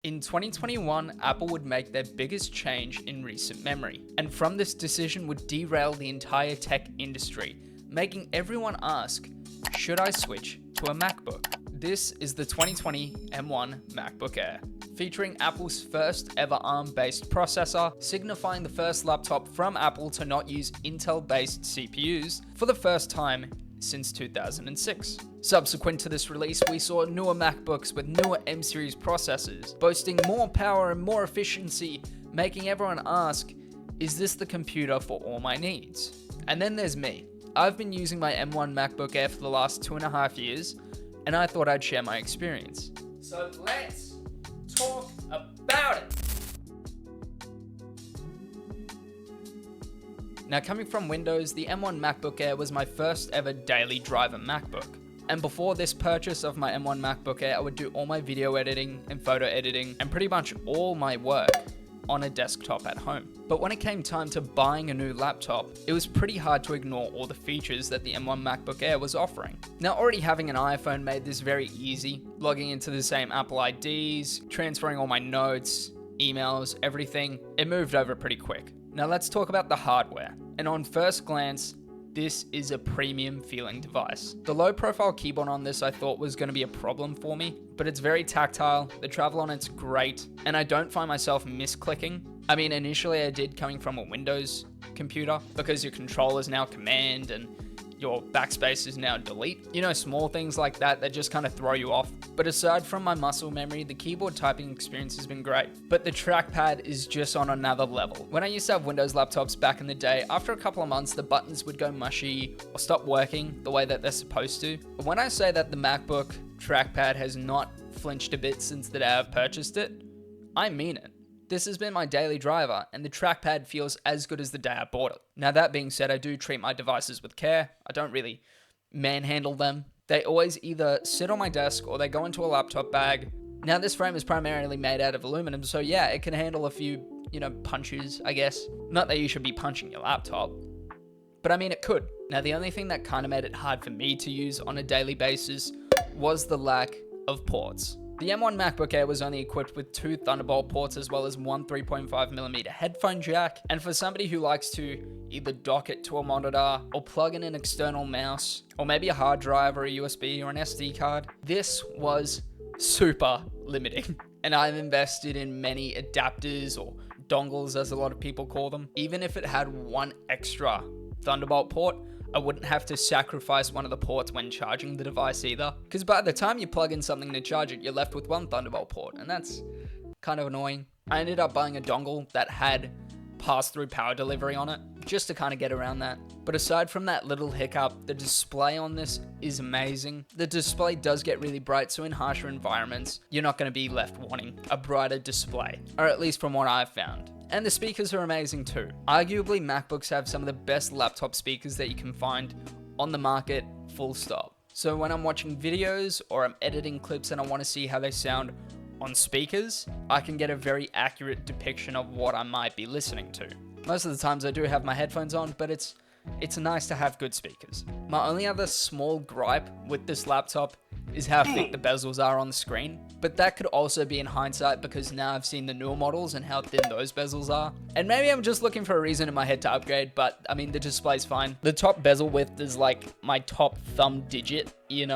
In 2021, Apple would make their biggest change in recent memory, and from this decision would derail the entire tech industry, making everyone ask, should I switch to a MacBook? This is the 2020 M1 MacBook Air, featuring Apple's first ever ARM-based processor, signifying the first laptop from Apple to not use Intel-based CPUs for the first time since 2006. Subsequent to this release, we saw newer MacBooks with newer M-series processors, boasting more power and more efficiency, making everyone ask, is this the computer for all my needs? And then there's me. I've been using my M1 MacBook Air for the last 2.5 years, and I thought I'd share my experience. So let's talk about it! Now, coming from Windows, the M1 MacBook Air was my first ever daily driver MacBook. And before this purchase of my M1 MacBook Air, I would do all my video editing and photo editing and pretty much all my work on a desktop at home. But when it came time to buying a new laptop, it was pretty hard to ignore all the features that the M1 MacBook Air was offering. Now, already having an iPhone made this very easy, logging into the same Apple IDs, transferring all my notes, emails, everything, it moved over pretty quick. Now let's talk about the hardware. And on first glance, this is a premium feeling device. The low profile keyboard on this I thought was going to be a problem for me, but it's very tactile, the travel on it's great, and I don't find myself misclicking. I mean, initially I did coming from a Windows computer because your control is now command and your backspace is now delete. You know, small things like that just kind of throw you off. But aside from my muscle memory, the keyboard typing experience has been great. But the trackpad is just on another level. When I used to have Windows laptops back in the day, after a couple of months, the buttons would go mushy or stop working the way that they're supposed to. But when I say that the MacBook trackpad has not flinched a bit since the day I've purchased it, I mean it. This has been my daily driver, and the trackpad feels as good as the day I bought it. Now that being said, I do treat my devices with care. I don't really manhandle them. They always either sit on my desk or they go into a laptop bag. Now this frame is primarily made out of aluminum, so yeah, it can handle a few, punches, I guess. Not that you should be punching your laptop, but I mean it could. Now the only thing that kind of made it hard for me to use on a daily basis was the lack of ports. The M1 MacBook Air was only equipped with 2 Thunderbolt ports as well as one 3.5mm headphone jack, and for somebody who likes to either dock it to a monitor or plug in an external mouse or maybe a hard drive or a USB or an SD card, this was super limiting. And I've invested in many adapters or dongles as a lot of people call them. Even if it had one extra Thunderbolt port, I wouldn't have to sacrifice one of the ports when charging the device either. Because by the time you plug in something to charge it, you're left with one Thunderbolt port, and that's kind of annoying. I ended up buying a dongle that had pass-through power delivery on it, just to kind of get around that. But aside from that little hiccup, the display on this is amazing. The display does get really bright, so in harsher environments, you're not going to be left wanting a brighter display, or at least from what I've found. And the speakers are amazing too. Arguably, MacBooks have some of the best laptop speakers that you can find on the market, full stop. So when I'm watching videos or I'm editing clips and I want to see how they sound on speakers, I can get a very accurate depiction of what I might be listening to. Most of the times I do have my headphones on, but it's nice to have good speakers. My only other small gripe with this laptop is how thick the bezels are on the screen, but that could also be in hindsight because now I've seen the newer models and how thin those bezels are. And maybe I'm just looking for a reason in my head to upgrade, but I mean, the display's fine. The top bezel width is like my top thumb digit, in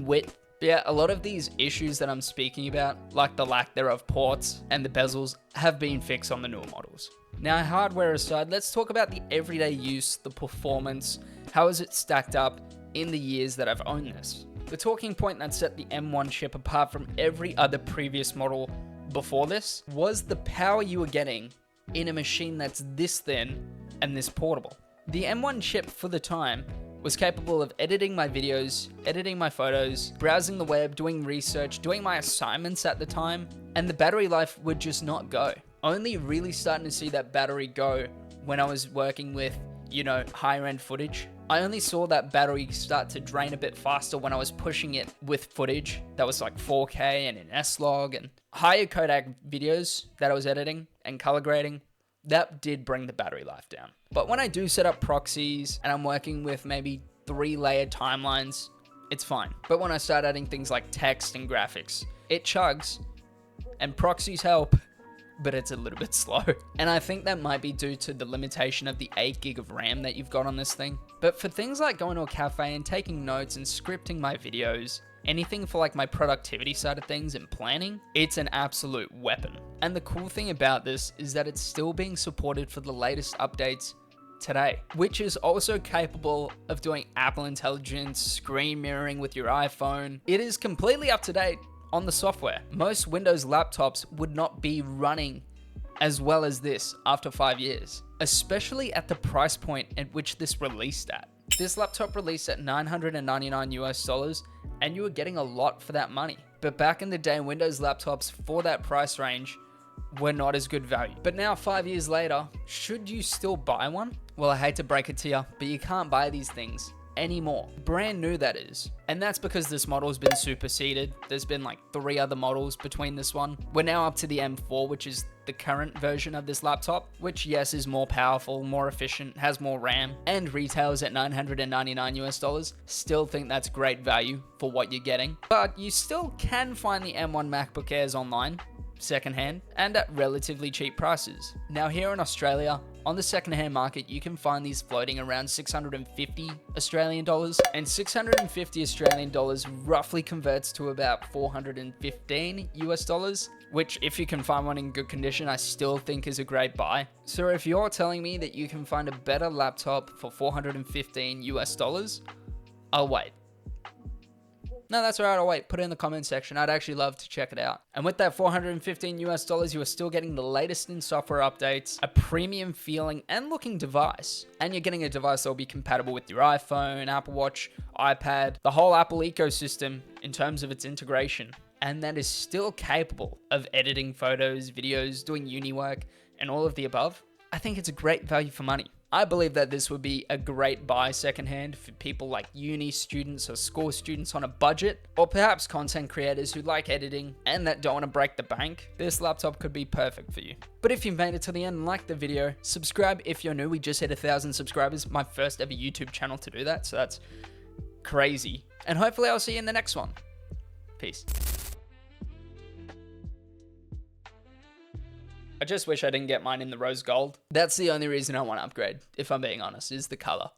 width. But yeah, a lot of these issues that I'm speaking about, like the lack thereof ports and the bezels, have been fixed on the newer models. Now, hardware aside, let's talk about the everyday use, the performance, how has it stacked up in the years that I've owned this. The talking point that set the M1 chip apart from every other previous model before this was the power you were getting in a machine that's this thin and this portable. The M1 chip for the time was capable of editing my videos, editing my photos, browsing the web, doing research, doing my assignments at the time, and the battery life would just not go. Only really starting to see that battery go when I was working with, higher end footage. I only saw that battery start to drain a bit faster when I was pushing it with footage that was like 4K and in S-Log and higher Kodak videos that I was editing and color grading. That did bring the battery life down. But when I do set up proxies and I'm working with maybe 3-layered timelines, it's fine. But when I start adding things like text and graphics, it chugs and proxies help, but it's a little bit slow. And I think that might be due to the limitation of the 8 gig of RAM that you've got on this thing. But for things like going to a cafe and taking notes and scripting my videos, anything for like my productivity side of things and planning, it's an absolute weapon. And the cool thing about this is that it's still being supported for the latest updates today, which is also capable of doing Apple Intelligence, screen mirroring with your iPhone. It is completely up to date on the software. Most Windows laptops would not be running as well as this after 5 years, especially at the price point at which this released at. This laptop released at $999 US, and you were getting a lot for that money. But back in the day, Windows laptops for that price range were not as good value. But now 5 years later, should you still buy one? Well, I hate to break it to you, but you can't buy these things anymore. Brand new, that is. And that's because this model has been superseded. There's been like 3 other models between this one. We're now up to the M4, which is the current version of this laptop, which yes, is more powerful, more efficient, has more RAM, and retails at $999 US. Still think that's great value for what you're getting. But you still can find the M1 MacBook Airs online, secondhand, and at relatively cheap prices. Now here in Australia, on the secondhand market, you can find these floating around 650 Australian dollars, and 650 Australian dollars roughly converts to about 415 US, which if you can find one in good condition, I still think is a great buy. So if you're telling me that you can find a better laptop for 415 US, I'll wait. No, that's alright, I'll wait. Put it in the comment section. I'd actually love to check it out. And with that 415 US, you are still getting the latest in software updates, a premium feeling and looking device. And you're getting a device that will be compatible with your iPhone, Apple Watch, iPad, the whole Apple ecosystem in terms of its integration. And that is still capable of editing photos, videos, doing uni work, and all of the above. I think it's a great value for money. I believe that this would be a great buy secondhand for people like uni students or school students on a budget, or perhaps content creators who like editing and that don't want to break the bank. This laptop could be perfect for you. But if you made it to the end and liked the video, subscribe if you're new. We just hit 1,000 subscribers, my first ever YouTube channel to do that, so that's crazy. And hopefully I'll see you in the next one. Peace. I just wish I didn't get mine in the rose gold. That's the only reason I want to upgrade, if I'm being honest, is the color.